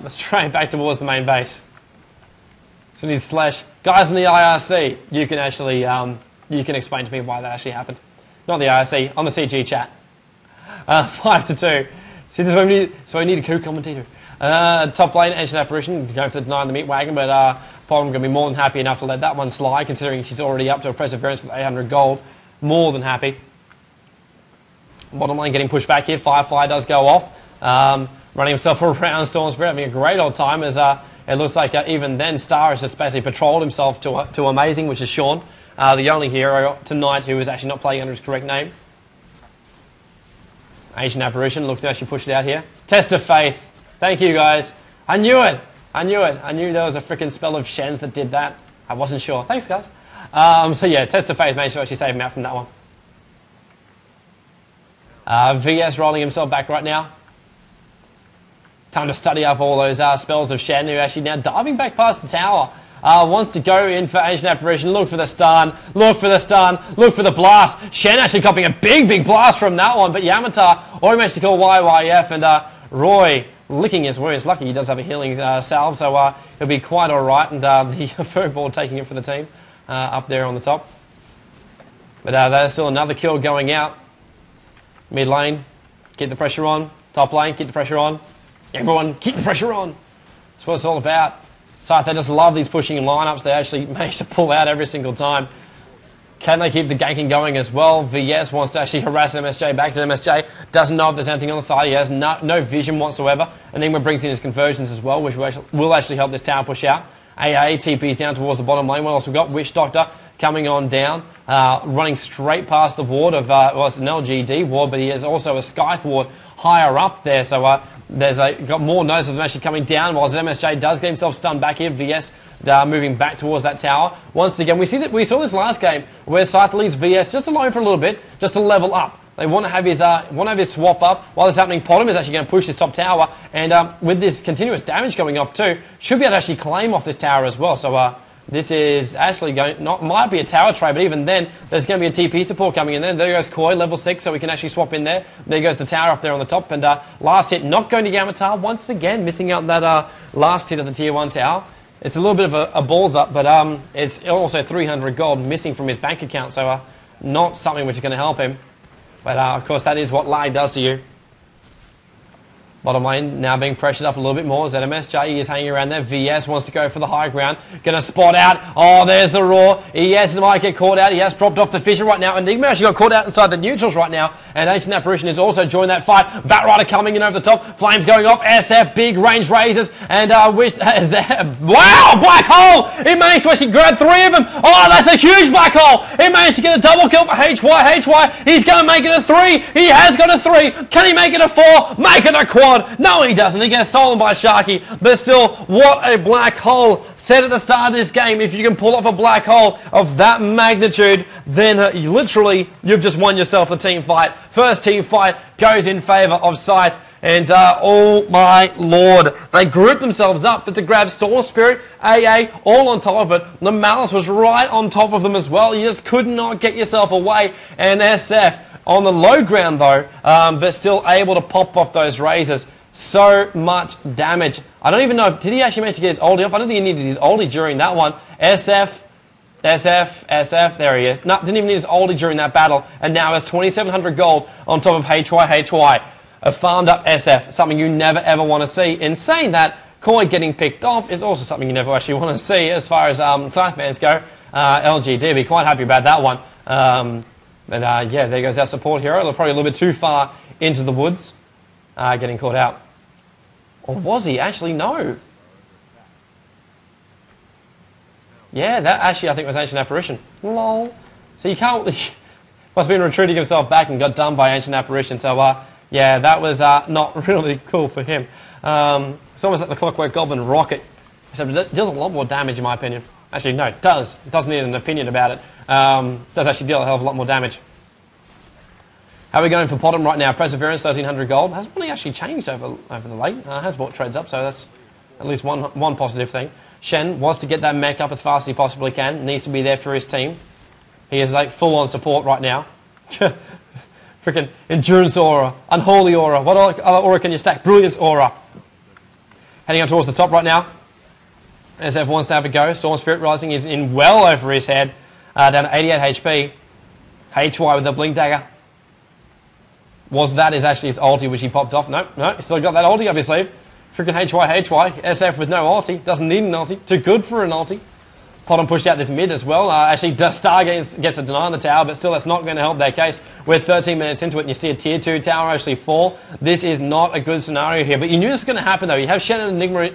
Straight back towards the main base. So we need Slash. Guys in the IRC, you can actually, you can explain to me why that actually happened. Not the IRC, on the CG chat. 5-2. See, this is what we need, so we need a co-commentator. Top lane, Ancient Apparition, going for the deny on the meat wagon, but Potom going to be more than happy enough to let that one slide, considering she's already up to a Perseverance with 800 gold. More than happy. Bottom lane getting pushed back here. Firefly does go off. Running himself around Storm Spirit, having a great old time as... it looks like even then Star has just basically patrolled himself to Amazing, which is Sean, the only hero tonight who is actually not playing under his correct name. Ancient Apparition, look to actually push it out here. Test of Faith. Thank you, guys. I knew it. I knew it. I knew there was a freaking spell of Shens that did that. I wasn't sure. Thanks, guys. So yeah, Test of Faith made sure actually save him out from that one. VS rolling himself back right now. Time to study up all those spells of Shen, who actually now diving back past the tower. Wants to go in for Ancient Apparition, look for the stun, look for the stun, look for the blast. Shen actually copying a big, big blast from that one, but Yamatar already managed to kill YYF, and Roy licking his wounds. Lucky he does have a healing salve, so he'll be quite alright, and the Furboard taking it for the team up there on the top. But there's still another kill going out. Mid lane, keep the pressure on. Top lane, keep the pressure on. Everyone, keep the pressure on. That's what it's all about. Scythe, they just love these pushing lineups. They actually manage to pull out every single time. Can they keep the ganking going as well? VS wants to actually harass MSJ back to MSJ. Doesn't know if there's anything on the side. He has no vision whatsoever. Enigma brings in his conversions as well, which will actually help this tower push out. AA TP's down towards the bottom lane. What else we've got? Wish Doctor coming on down, running straight past the ward of, well, it's an LGD ward, but he has also a Scythe ward higher up there. So there's got more nodes of them actually coming down, while MSJ does get himself stunned back here. VS moving back towards that tower. Once again, we saw this last game where Scythe leaves VS just alone for a little bit, just to level up. They want to have his swap up. While this is happening, Potom is actually going to push this top tower, and with this continuous damage going off too, should be able to actually claim off this tower as well. So this is actually might be a tower trade, but even then, there's going to be a TP support coming in there. There goes Koi, level 6, so we can actually swap in there. There goes the tower up there on the top, and last hit not going to Yamatar, once again missing out that last hit of the tier 1 tower. It's a little bit of a balls up, but it's also 300 gold missing from his bank account, so not something which is going to help him. But of course, that is what lag does to you. Bottom lane now being pressured up a little bit more. ZMSJ is hanging around there. VS wants to go for the high ground. Going to spot out. Oh, there's the Raw. ES might get caught out. He has dropped off the Fisher right now. Enigma actually got caught out inside the neutrals right now. And Ancient Apparition is also joined that fight. Batrider coming in over the top. Flames going off. SF, big range razors. And wow, black hole! He managed to actually grab 3 of them. Oh, that's a huge black hole. He managed to get a double kill for HY. He's going to make it a 3. He has got a 3. Can he make it a 4? Make it a quad. No, he doesn't. He gets stolen by Sharky. But still, what a black hole. Said at the start of this game, if you can pull off a black hole of that magnitude, then literally, you've just won yourself the team fight. First team fight goes in favour of Scythe. And, oh my lord, they grouped themselves up, but to grab Storm Spirit, AA, all on top of it. The Malice was right on top of them as well. You just could not get yourself away. And SF on the low ground though, but still able to pop off those razors. So much damage. I don't even know, did he actually manage to get his ulti off? I don't think he needed his ulti during that one. SF, there he is. No, didn't even need his ulti during that battle. And now has 2,700 gold on top of HY. A farmed up SF, something you never ever want to see. In saying that, Koi getting picked off is also something you never actually want to see as far as Scythe fans go. LGD, be quite happy about that one. Yeah, there goes our support hero. They're probably a little bit too far into the woods, getting caught out. Or was he? Actually, no. Yeah, that actually I think was Ancient Apparition. Lol. So you can't... must have been retreating himself back and got done by Ancient Apparition. So, yeah, that was not really cool for him. It's almost like the Clockwork Goblin rocket. Except it does a lot more damage in my opinion. Actually, no, it does. It doesn't need an opinion about it. Does actually deal a hell of a lot more damage. How are we going for bottom right now? Perseverance, 1,300 gold. Hasn't really actually changed over the late. Has bought trades up, so that's at least one positive thing. Shen wants to get that mech up as fast as he possibly can. Needs to be there for his team. He is like full-on support right now. Freaking Endurance Aura, Unholy Aura. What other aura can you stack? Brilliance Aura. Heading up towards the top right now. SF wants to have a go. Storm Spirit Rising is in well over his head. Down to 88 HP. HY with the Blink Dagger. That is actually his ulti which he popped off. No, he's still got that ulti up his sleeve. Freaking HY. SF with no ulti. Doesn't need an ulti. Too good for an ulti. Potom pushed out this mid as well. Actually, Star gets a deny on the tower, but still that's not going to help their case. We're 13 minutes into it and you see a tier 2 tower actually fall. This is not a good scenario here, but you knew this was going to happen though. You have Shen and Enigma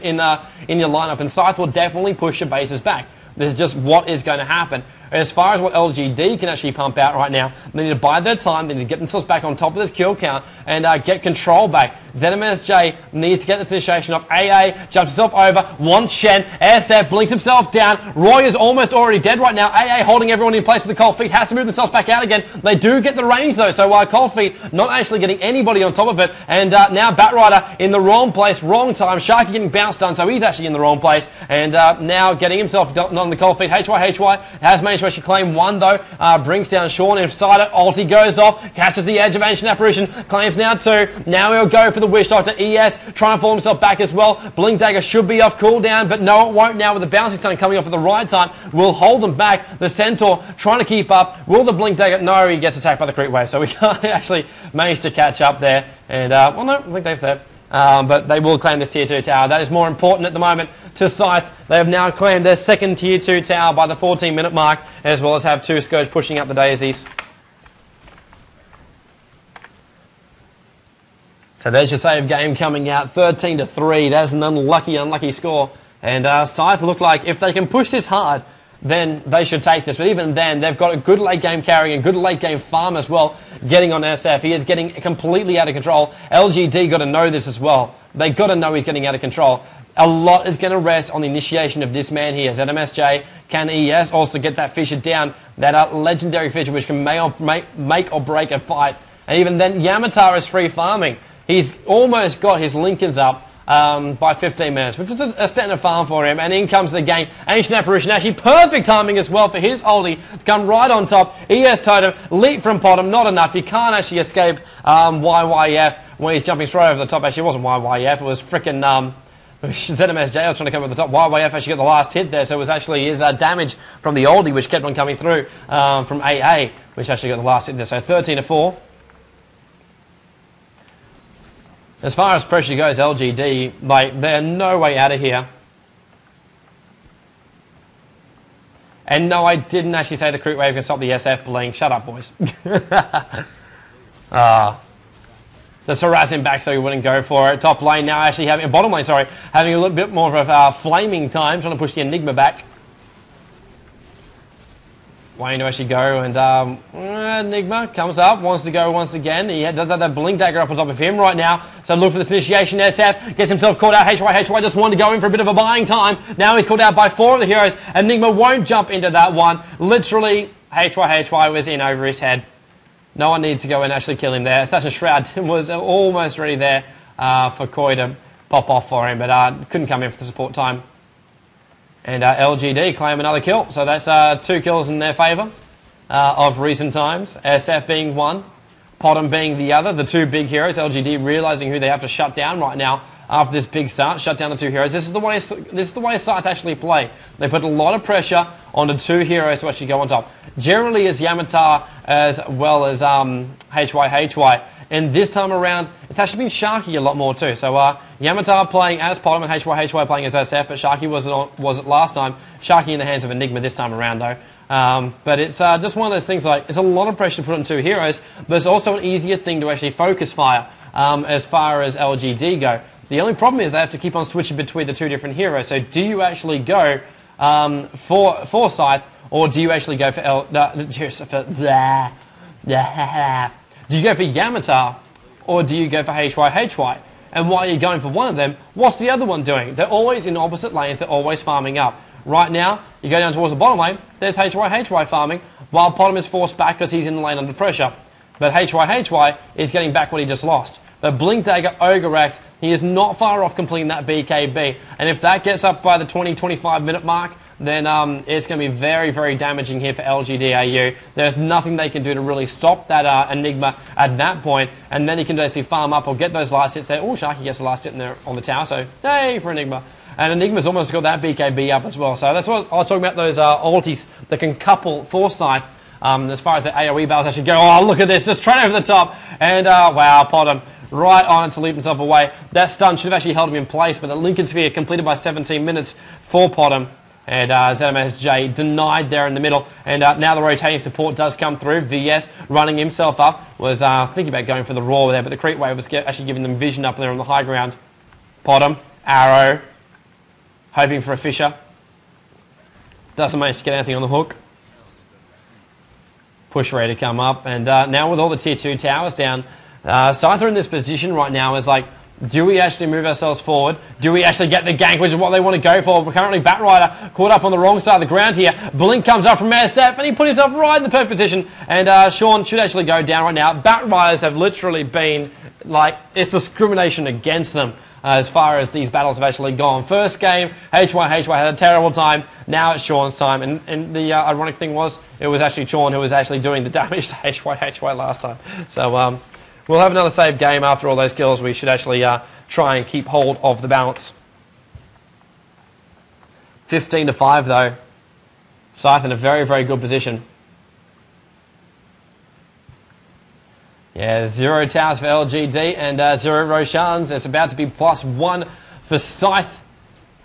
in your lineup and Scythe will definitely push your bases back. This is just what is going to happen. As far as what LGD can actually pump out right now, they need to bide their time, they need to get themselves back on top of this kill count and get control back. ZMSJ needs to get this initiation off. AA jumps himself over, wants Shen, SF blinks himself down. Roy is almost already dead right now. AA holding everyone in place with the cold feet, has to move themselves back out again. They do get the range though, so cold feet not actually getting anybody on top of it. And now Batrider in the wrong place, wrong time. Sharky getting bounced on, so he's actually in the wrong place. And now getting himself not on the cold feet. HY has managed to actually claim 1 though. Brings down Sean inside it. Ulti goes off, catches the edge of Ancient Apparition, claims now 2. Now he'll go for the Wish Doctor. ES trying to fall himself back as well. Blink Dagger should be off cooldown, but no, it won't now with the Bouncing Stone coming off at the right time. Will hold them back. The Centaur trying to keep up. Will the Blink Dagger? No, he gets attacked by the Creep Wave, so we can't actually manage to catch up there. And, well, no, Blink Dagger's there. But they will claim this tier 2 tower. That is more important at the moment to Scythe. They have now claimed their second tier 2 tower by the 14-minute mark, as well as have 2 Scourge pushing up the daisies. So there's your save game coming out, 13-3. That's an unlucky score. And Scythe look like if they can push this hard, then they should take this. But even then, they've got a good late game carry and good late game farm as well, getting on SF. He is getting completely out of control. LGD got to know this as well. They got to know he's getting out of control. A lot is going to rest on the initiation of this man here. ZMSJ, can ES also get that Fisher down, that legendary Fisher which can make or break a fight. And even then, Yamatar is free farming. He's almost got his Lincolns up by 15 minutes, which is a standard farm for him. And in comes the game. Ancient Apparition, actually perfect timing as well for his ulti to come right on top. ES Totem, leap from bottom, not enough. You can't actually escape YYF when he's jumping straight over the top. Actually, it wasn't YYF, it was frickin' ZMSJ was trying to come over the top. YYF actually got the last hit there, so it was actually his damage from the oldie which kept on coming through from AA, which actually got the last hit there. So 13-4. As far as pressure goes, LGD, like, they're no way out of here. And no, I didn't actually say the crit wave can stop the SF blink. Shut up, boys. Let's harass him back so he wouldn't go for it. Top lane now actually having, bottom lane, sorry, having a little bit more of a flaming time, trying to push the Enigma back. Waiting to actually go, and Enigma comes up, wants to go once again. He does have that blink dagger up on top of him right now. So look for this initiation. SF gets himself caught out. HY just wanted to go in for a bit of a buying time. Now he's caught out by 4 of the heroes. Enigma won't jump into that one. Literally, HY was in over his head. No one needs to go and actually kill him there. Assassin's Shroud was almost ready there for Koi to pop off for him, but couldn't come in for the support time. And LGD claim another kill, so that's 2 kills in their favour of recent times. SF being one, Potom being the other, the 2 big heroes. LGD realising who they have to shut down right now after this big start, shut down the 2 heroes. This is the way Scythe actually play. They put a lot of pressure onto 2 heroes to actually go on top. Generally it's Yamatar as well as HY. And this time around, it's actually been Sharky a lot more too. So Yamatar playing as Potom and HY playing as SF, but Sharky was it last time. Sharky in the hands of Enigma this time around though. But it's just one of those things, like, it's a lot of pressure to put on 2 heroes, but it's also an easier thing to actually focus fire as far as LGD go. The only problem is they have to keep on switching between the 2 different heroes. So do you actually go for Scythe, or do you actually go for do you go for Yamatar, or do you go for HY? And while you're going for one of them, what's the other one doing? They're always in opposite lanes, they're always farming up. Right now, you go down towards the bottom lane, there's HY farming, while Potom is forced back because he's in the lane under pressure. But HY is getting back what he just lost. But Blink Dagger, Ogre Rex, he is not far off completing that BKB. And if that gets up by the 20-25 minute mark, then it's going to be very, very damaging here for LGDAU. There's nothing they can do to really stop that Enigma at that point, and then he can basically farm up or get those last hits there. Oh, Sharky gets the last hit in there on the tower, so yay for Enigma. And Enigma's almost got that BKB up as well. So that's what I was talking about, those ultis that can couple Forsyth as far as the AoE battles actually go. Oh, look at this, just straight over the top, and wow, Potom right on to leap himself away. That stun should have actually held him in place, but the Lincoln Sphere completed by 17 minutes for Potom. And SemiFinal denied there in the middle. And now the rotating support does come through. VS running himself up. Was thinking about going for the raw there, but the creep wave was actually giving them vision up there on the high ground. Potom, arrow, hoping for a Fisher. Doesn't manage to get anything on the hook. Push ready to come up. And now with all the tier 2 towers down, Scythe in this position right now is like, do we actually move ourselves forward? Do we actually get the gank, which is what they want to go for? But currently, Batrider caught up on the wrong side of the ground here. Blink comes up from SF, and he put himself right in the perfect position. And Sean should actually go down right now. Batriders have literally been, like, it's discrimination against them as far as these battles have actually gone. First game, HY had a terrible time. Now it's Sean's time. And the ironic thing was, it was actually Sean who was actually doing the damage to HY last time. So, we'll have another save game after all those kills. We should actually try and keep hold of the balance. 15-5 though. Scythe in a very, very good position. Yeah, 0 towers for LGD and 0 Roshans. It's about to be +1 for Scythe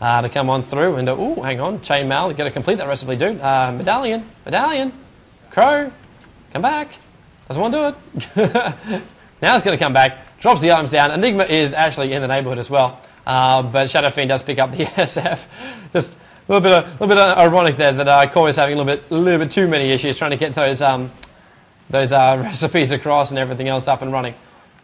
to come on through. And, ooh, hang on, Chainmail, you've got to complete that recipe, dude. Medallion, Crow, come back. Doesn't want to do it. Now it's going to come back, drops the items down. Enigma is actually in the neighbourhood as well. But Shadow Fiend does pick up the SF. Just a little bit ironic there that Koi is having a little bit too many issues trying to get those recipes across and everything else up and running.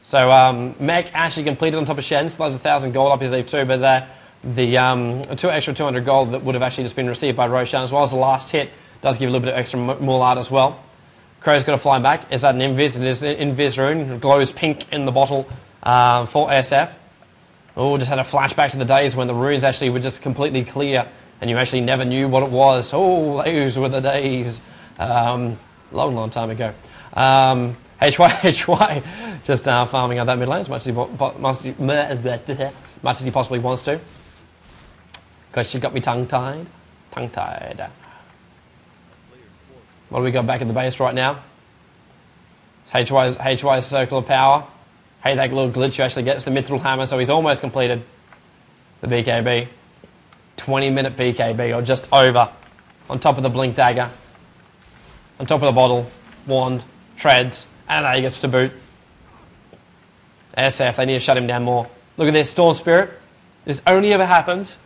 So Mech actually completed on top of Shen, still has 1,000 gold up his sleeve too, but the extra 200 gold that would have actually just been received by Roshan, as well as the last hit, does give a little bit of extra mulard as well. Crow's got to fly back. Is that an Invis? It is an Invis rune. It glows pink in the bottle for SF. Oh, just had a flashback to the days when the runes actually were just completely clear and you actually never knew what it was. Oh, those were the days. Long, long time ago. HY just farming out that mid lane as much as he possibly wants to. Because she got me tongue-tied. What do we got back at the base right now? It's HY's circle of power. Hey, that little glitch who actually gets the Mithril Hammer, so he's almost completed the BKB. 20-minute BKB, or just over. On top of the Blink Dagger. On top of the bottle, wand, treads, and he gets to boot. SF, they need to shut him down more. Look at this, Storm Spirit. This only ever happens.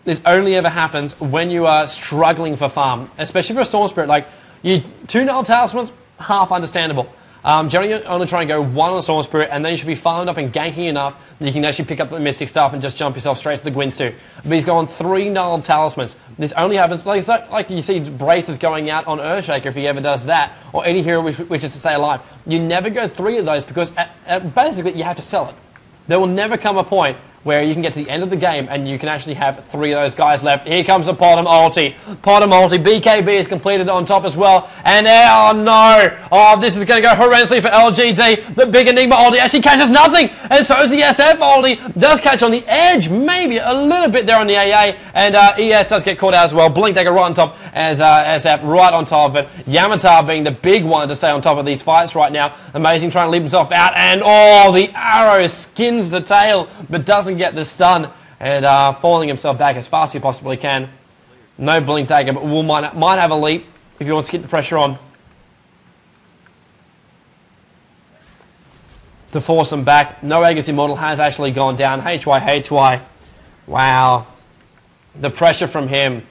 This only ever happens when you are struggling for farm, especially for a Storm Spirit. Like, you 2 null talismans, half understandable. Generally, only try and go 1 on Storm Spirit, and then you should be farmed up and ganking enough that you can actually pick up the Mystic Stuff and just jump yourself straight to the Gwynsu. But he's gone 3 null talismans. This only happens, like you see Braces going out on Earthshaker if he ever does that, or any hero which is to stay alive. You never go 3 of those because basically you have to sell it. There will never come a point where you can get to the end of the game and you can actually have 3 of those guys left. Here comes the Potom ulti. Potom ulti. BKB is completed on top as well. And oh no! Oh, this is going to go horrendously for LGD. The big Enigma ulti actually catches nothing. And so is the SF ulti. Does catch on the edge, maybe a little bit there on the AA. And ES does get caught out as well. Blink Dagger right on top as SF right on top of it. Yamatar being the big one to stay on top of these fights right now. Amazing, trying to leap himself out. And oh, the arrow skins the tail, but doesn't get the stun, and falling himself back as fast as he possibly can. No Blink Dagger, but Will might have a leap if he wants to keep the pressure on to force him back. No Aegis Immortal has actually gone down. HY. Wow. The pressure from him,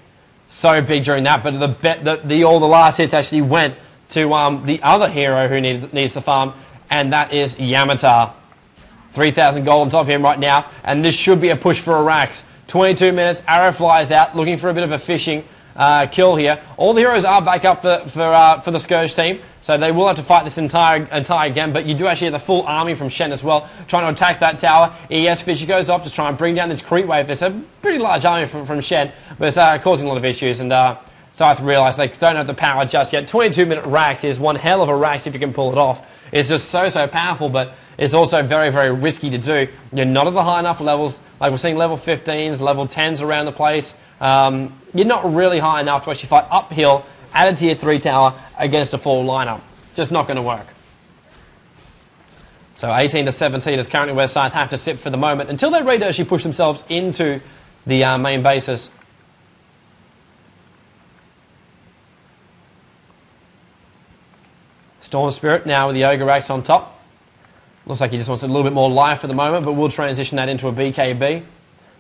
so big during that, but all the last hits actually went to the other hero who needs the farm, and that is Yamatar. 3,000 gold on top of him right now, and this should be a push for Arax. 22 minutes, arrow flies out, looking for a bit of a fishing kill here. All the heroes are back up for the Scourge team, so they will have to fight this entire game, but you do actually have the full army from Shen as well, trying to attack that tower. ES Fisher goes off to try and bring down this creep wave. It's a pretty large army from Shen, but it's causing a lot of issues, and Scythe realise they don't have the power just yet. 22-minute rack is one hell of a rack if you can pull it off. It's just so powerful, but it's also very, very risky to do. You're not at the high enough levels. Like we're seeing level 15s, level 10s around the place. You're not really high enough to actually fight uphill at a tier 3 tower against a full lineup. Just not going to work. So 18 to 17 is currently where Scythe have to sit for the moment until they're ready to actually push themselves into the main bases. Storm Spirit now with the Ogre Axe on top. Looks like he just wants a little bit more life for the moment, but we'll transition that into a BKB.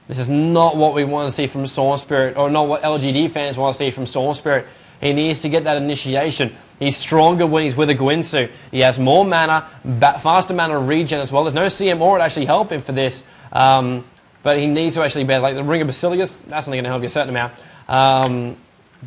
This is not what we want to see from Storm Spirit, or not what LGD fans want to see from Storm Spirit. He needs to get that initiation. He's stronger when he's with a Gwynsu. He has more mana, faster mana regen as well. There's no CM or it actually help him for this, but he needs to actually be like the Ring of Basilicus. That's only going to help you a certain amount.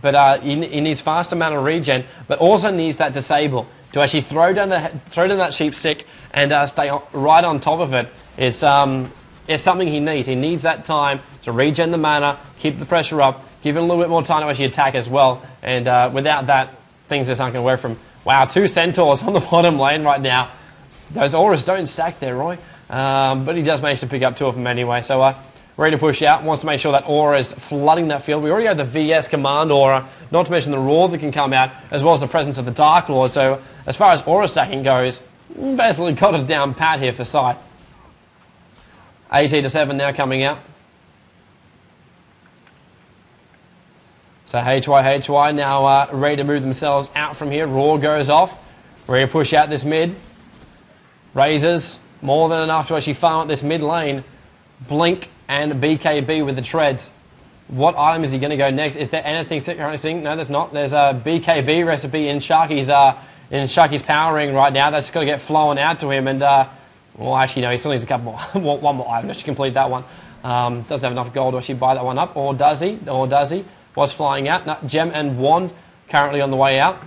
But he needs faster mana regen, but also needs that disable to actually throw down that sheep stick and stay right on top of it. It's something he needs. He needs that time to regen the mana, keep the pressure up, give him a little bit more time to actually attack as well. And without that, things just aren't going to work for him. Wow, 2 Centaurs on the bottom lane right now. Those auras don't stack there, Roy. But he does manage to pick up 2 of them anyway. So ready to push out. Wants to make sure that aura is flooding that field. We already have the VS command aura, not to mention the Roar that can come out, as well as the presence of the Dark Lord. So as far as aura stacking goes, basically got it down pat here for Scythe. 18 to 7 now coming out. So HY now ready to move themselves out from here. Roar goes off. Ready to push out this mid. Razors, more than enough to actually farm up this mid lane. Blink and BKB with the treads. What item is he going to go next? Is there anything currently seeing? No, there's not. There's a BKB recipe in Sharky's power ring right now. That's got to get flowing out to him. And, well, actually, no, he still needs a couple more. One more item to complete that one. Doesn't have enough gold to actually buy that one up. Or does he? What's flying out? No, Gem and Wand currently on the way out.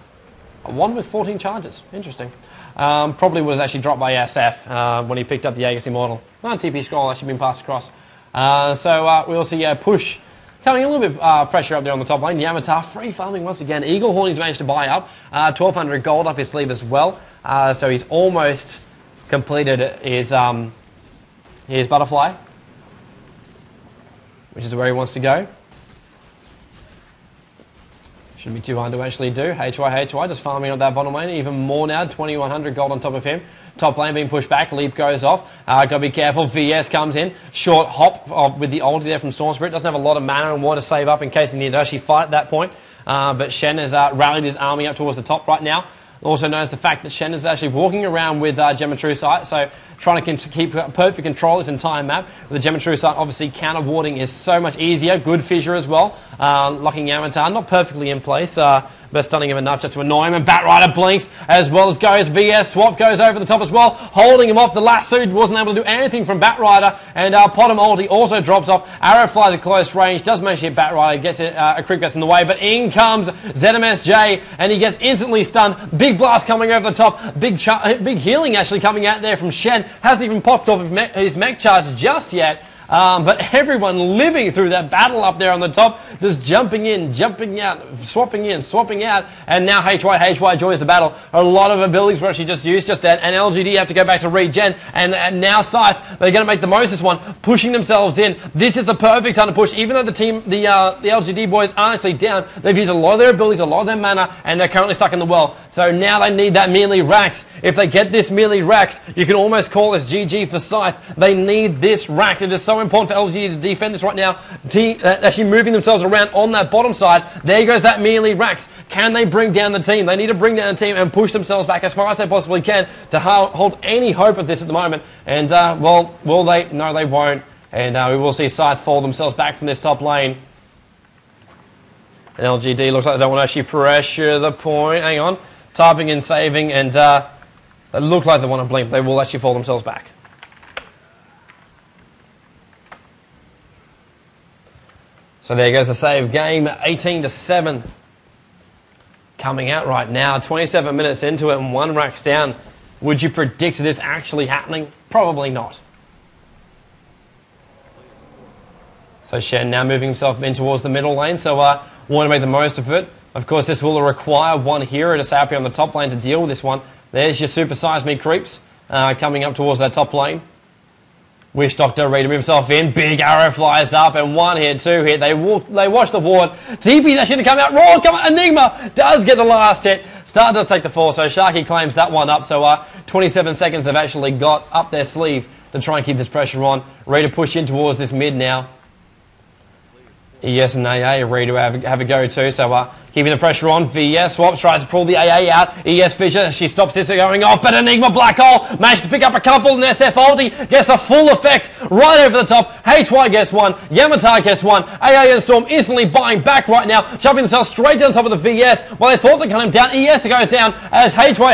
A Wand with 14 charges. Interesting. Probably was actually dropped by SF when he picked up the Aegis Immortal. TP scroll actually been passed across. So we'll see a push coming a little bit pressure up there on the top lane. Yamatar free farming once again. Eagle Horn he's managed to buy up. 1,200 gold up his sleeve as well. So he's almost completed his butterfly, which is where he wants to go. Shouldn't be too hard to actually do. HY just farming up that bottom lane. Even more now. 2100 gold on top of him. Top lane being pushed back. Leap goes off. Gotta be careful. VS comes in. Short hop with the ulti there from Storm Spirit. Doesn't have a lot of mana and water to save up in case he needs to actually fight at that point. But Shen has rallied his army up towards the top right now. Also knows the fact that Shen is actually walking around with Gemma True Sight, so trying to keep perfect control of this entire map. With the Gemma True Sight, obviously counter warding is so much easier. Good fissure as well. Locking Yamatar, not perfectly in place, but stunning him enough just to annoy him. And Batrider blinks as well as goes. VS Swap goes over the top as well, holding him off. The lasso wasn't able to do anything from Batrider, and Potom ulti also drops off. Arrow flies at close range, does manage to hit Batrider, gets it, a crit gets in the way, but in comes SemiFinal, and he gets instantly stunned. Big blast coming over the top, big healing actually coming out there from Shen. Hasn't even popped off his mech charge just yet. But everyone living through that battle up there on the top, just jumping in, jumping out, swapping in, swapping out, and now HY joins the battle. A lot of abilities were actually just used just then, and LGD have to go back to regen, and now Scythe, they're going to make the most of this one, pushing themselves in. This is a perfect time to push, even though the LGD boys aren't actually down. They've used a lot of their abilities, a lot of their mana, and they're currently stuck in the well. So now they need that melee Rax. If they get this melee Rax, you can almost call this GG for Scythe. They need this Rax. It is so important for LGD to defend this right now. Actually moving themselves around on that bottom side. There goes that melee Rax. Can they bring down the team? They need to bring down the team and push themselves back as far as they possibly can to hold any hope of this at the moment. And, well, will they? No, they won't. And we will see Scythe fall themselves back from this top lane. And LGD looks like they don't want to actually pressure the point. Hang on. Typing and saving, and they look like they want to blink. They will actually fall themselves back. So there goes the save game, 18-7. Coming out right now, 27 minutes into it and one Rax down. Would you predict this actually happening? Probably not. So Shen now moving himself in towards the middle lane, so want to make the most of it. Of course, this will require one hero to stay up here on the top lane to deal with this one. There's your Super Size Me creeps coming up towards that top lane. Wish Doctor ready to move himself in. Big arrow flies up, and one hit, two hit. They watch the ward. TP's actually to come out. Raw, come on. Enigma does get the last hit. Star does take the fall, so Sharky claims that one up. So 27 seconds they've actually got up their sleeve to try and keep this pressure on. Ready to push in towards this mid now. ES and AA are ready to have a go too, so keeping the pressure on. VS swaps, tries to pull the AA out. ES Fisher, she stops this going off, but Enigma Black Hole managed to pick up a couple, and SF ulti gets a full effect right over the top. HY gets one, Yamatar gets one. AA and Storm instantly buying back right now, jumping themselves straight down top of the VS. While they thought they cut him down, ES goes down as HY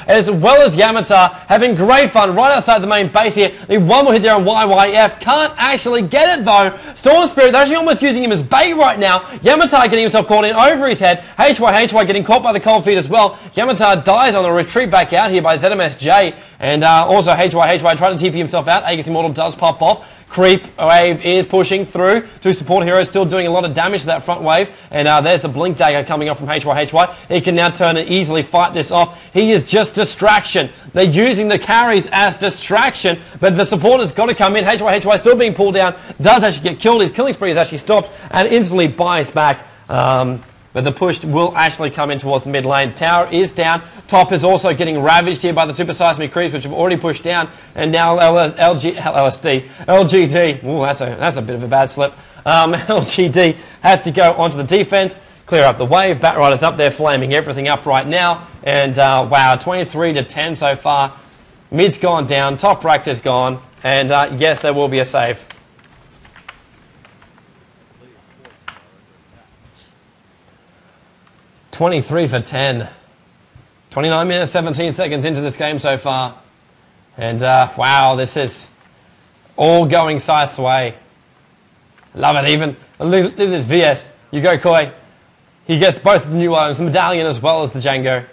as well as Yamatar having great fun right outside the main base here. The one more hit there on YYF, can't actually get it though. Storm Spirit, they're actually almost using him as bait right now. Yamatar getting himself caught in over his head. HY getting caught by the cold feet as well. Yamatar dies on the retreat back out here by SG, and also HY trying to TP himself out. Aegis Immortal does pop off. Creep wave is pushing through. Two support heroes still doing a lot of damage to that front wave. And there's a blink dagger coming off from HY. He can now turn and easily fight this off. He is just distraction. They're using the carries as distraction, but the support has got to come in. HY still being pulled down. Does actually get killed. His killing spree is actually stopped and instantly buys back. But the push will actually come in towards the mid lane. Tower is down. Top is also getting ravaged here by the Super Size Me creeps, which have already pushed down. And now LGD. Ooh, that's a bit of a bad slip. LGD have to go onto the defense, clear up the wave. Batrider's up there flaming everything up right now. And wow, 23-10 so far. Mid's gone down. Top Rax is gone. And yes, there will be a save. $23-10. 29 minutes, 17 seconds into this game so far. And wow, this is all going Scythe's way. Love it even. Look at this VS. You go Koi. He gets both the new items, the medallion as well as the Django.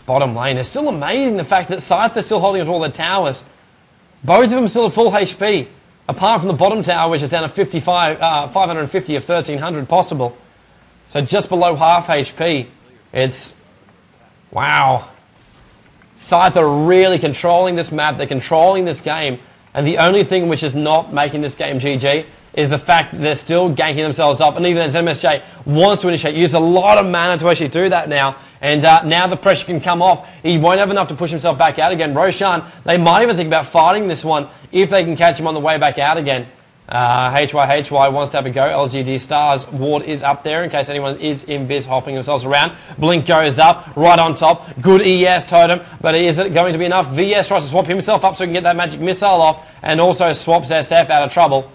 Bottom lane. It's still amazing the fact that Scythe is still holding onto all the towers. Both of them still at full HP. Apart from the bottom tower, which is down to 550 of 1,300 possible. So just below half HP. It's... wow. Scythe are really controlling this map. They're controlling this game. And the only thing which is not making this game GG is the fact that they're still ganking themselves up, and even then SemiFinal wants to initiate, use a lot of mana to actually do that now, and now the pressure can come off. He won't have enough to push himself back out again. Roshan, they might even think about fighting this one if they can catch him on the way back out again. HY wants to have a go. LGDsgty's ward is up there in case anyone is in biz hopping themselves around. Blink goes up, right on top. Good ES totem, but is it going to be enough? VS tries to swap himself up so he can get that magic missile off, and also swaps SF out of trouble.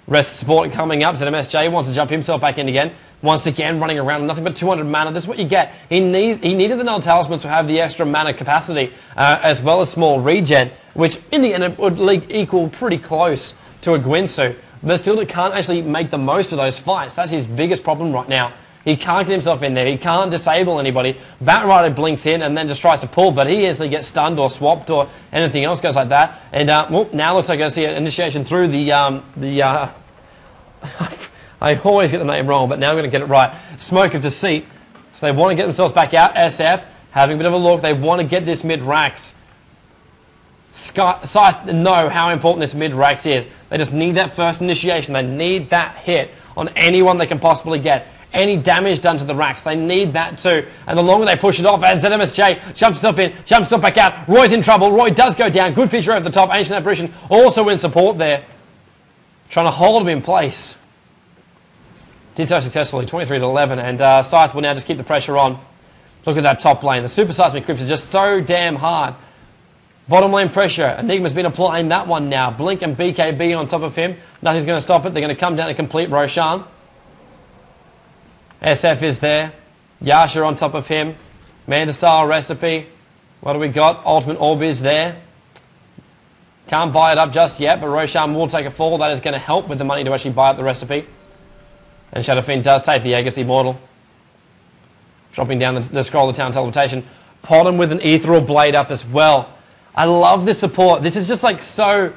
Rest support coming up. SemiFinal wants to jump himself back in again. Once again, running around, nothing but 200 mana. This is what you get. He needed the null talisman to have the extra mana capacity, as well as small regen, which in the end it would equal pretty close to a Gwynsu, but still can't actually make the most of those fights. That's his biggest problem right now. He can't get himself in there. He can't disable anybody. Batrider blinks in and then just tries to pull, but he easily gets stunned or swapped or anything else goes like that. And well, now looks like we're going to see an initiation through I always get the name wrong, but now I'm going to get it right. Smoke of Deceit. So they want to get themselves back out. SF having a bit of a look. They want to get this mid-Rax. Scythe know how important this mid-Rax is. They just need that first initiation. They need that hit on anyone they can possibly get. Any damage done to the Rax, they need that too. And the longer they push it off, and SemiFinal jumps himself in, jumps himself back out. Roy's in trouble. Roy does go down. Good feature over the top. Ancient Apparition also in support there. Trying to hold him in place. Did so successfully, 23-11. And Scythe will now just keep the pressure on. Look at that top lane. The Super Seismic Crypts are just so damn hard. Bottom lane pressure. Enigma's been applying that one now. Blink and BKB on top of him. Nothing's going to stop it. They're going to come down and complete Roshan. SF is there. Yasha on top of him. Manta style recipe. What do we got? Ultimate Orb is there. Can't buy it up just yet, but Roshan will take a fall. That is going to help with the money to actually buy up the recipe. And Shadowfiend does take the Aegis Immortal. Dropping down the scroll of town teleportation. Pot him with an Ethereal Blade up as well. I love this support. This is just like it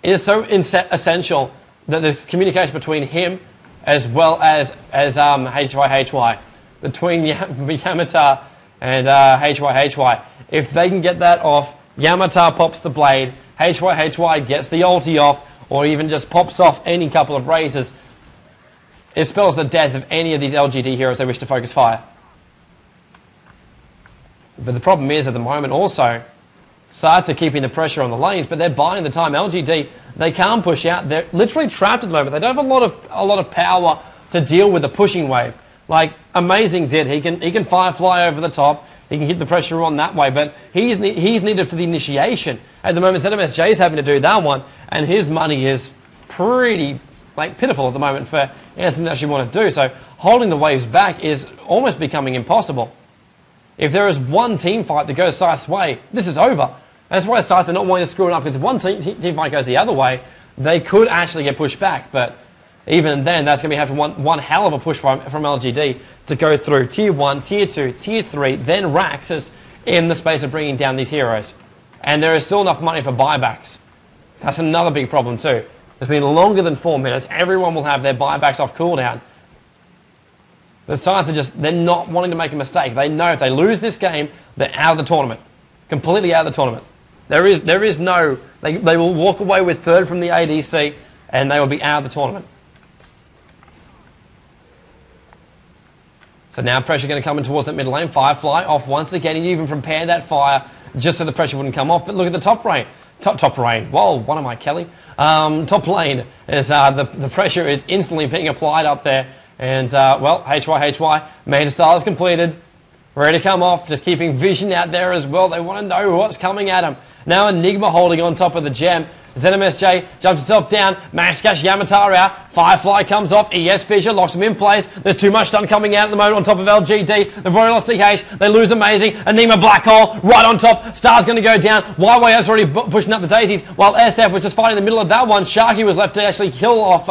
is so essential that there's communication between him as well as HY. Between Yamatar and HY. If they can get that off, Yamatar pops the blade, HY gets the ulti off, or even just pops off any couple of razors. It spells the death of any of these LGD heroes they wish to focus fire. But the problem is, at the moment also, Scythe are keeping the pressure on the lanes, but they're buying the time. LGD, they can't push out. They're literally trapped at the moment. They don't have a lot of power to deal with the pushing wave. Like, amazing Zed, he can firefly over the top. He can keep the pressure on that way, but he's needed for the initiation. At the moment, SemiFinal is having to do that one, and his money is pretty pitiful at the moment for anything that you want to do. So holding the waves back is almost becoming impossible. If there is one team fight that goes Scythe's way, this is over. That's why Scythe are not wanting to screw it up, because if one team fight goes the other way, they could actually get pushed back. But even then, that's going to have one hell of a push from LGD to go through Tier 1, Tier 2, Tier 3, then Raxus in the space of bringing down these heroes. And there is still enough money for buybacks. That's another big problem too. It's been longer than 4 minutes. Everyone will have their buybacks off cooldown. But Scythe they're not wanting to make a mistake. They know if they lose this game, they're out of the tournament. Completely out of the tournament. There is no... They will walk away with third from the ADC, and they will be out of the tournament. So now pressure going to come in towards that mid lane. Firefly off once again. You even prepare that fire just so the pressure wouldn't come off. But look at the top lane. Top lane. Whoa, what am I, Kelly? Top lane is the pressure is instantly being applied up there. And, well, HY, Manta style is completed. Ready to come off. Just keeping vision out there as well. They want to know what's coming at them. Now Enigma holding on top of the gem. SemiFinal jumps himself down. Max Cash Yamatar out. Firefly comes off. ES Fissure locks him in place. There's too much stun coming out at the moment on top of LGD. They've already lost CH. They lose Amazing. Enigma Black Hole right on top. Star's going to go down. YYS already pushing up the daisies while SF was just fighting in the middle of that one. Sharky was left to actually kill off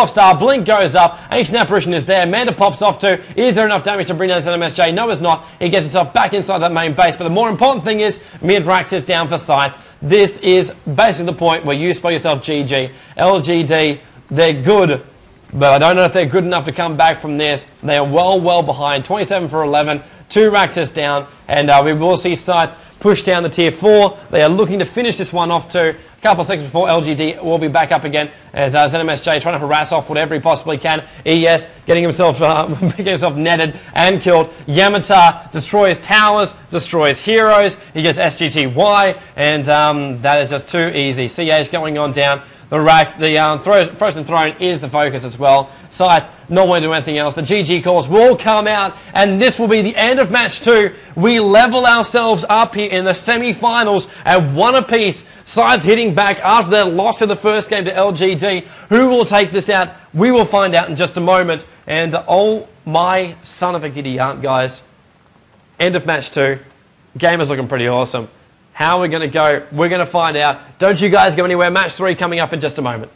Star. Blink goes up. Ancient Apparition is there. Manta pops off too. Is there enough damage to bring down SemiFinal? No, it's not. He gets himself back inside that main base. But the more important thing is mid-Rax is down for Scythe. This is basically the point where you spell yourself GG. LGD, they're good, but I don't know if they're good enough to come back from this. They are well behind. 27 for 11. 2 Raxes down. And we will see Scythe push down the Tier 4. They are looking to finish this one off too. couple of seconds before LGD will be back up again as SG trying to harass off whatever he possibly can. ES getting himself netted and killed. Yamata destroys towers, destroys heroes. He gets SGTY, and that is just too easy. CH going on down. The rack, the Frozen Throne is the focus as well. Scythe not wanting to do anything else. The GG calls will come out, and this will be the end of match 2. We level ourselves up here in the semi-finals at 1 apiece. Scythe hitting back after their loss in the first game to LGD. Who will take this out? We will find out in just a moment. And oh my son of a giddy aunt, guys. End of match 2. Game is looking pretty awesome. How are we going to go? We're going to find out. Don't you guys go anywhere. Match 3 coming up in just a moment.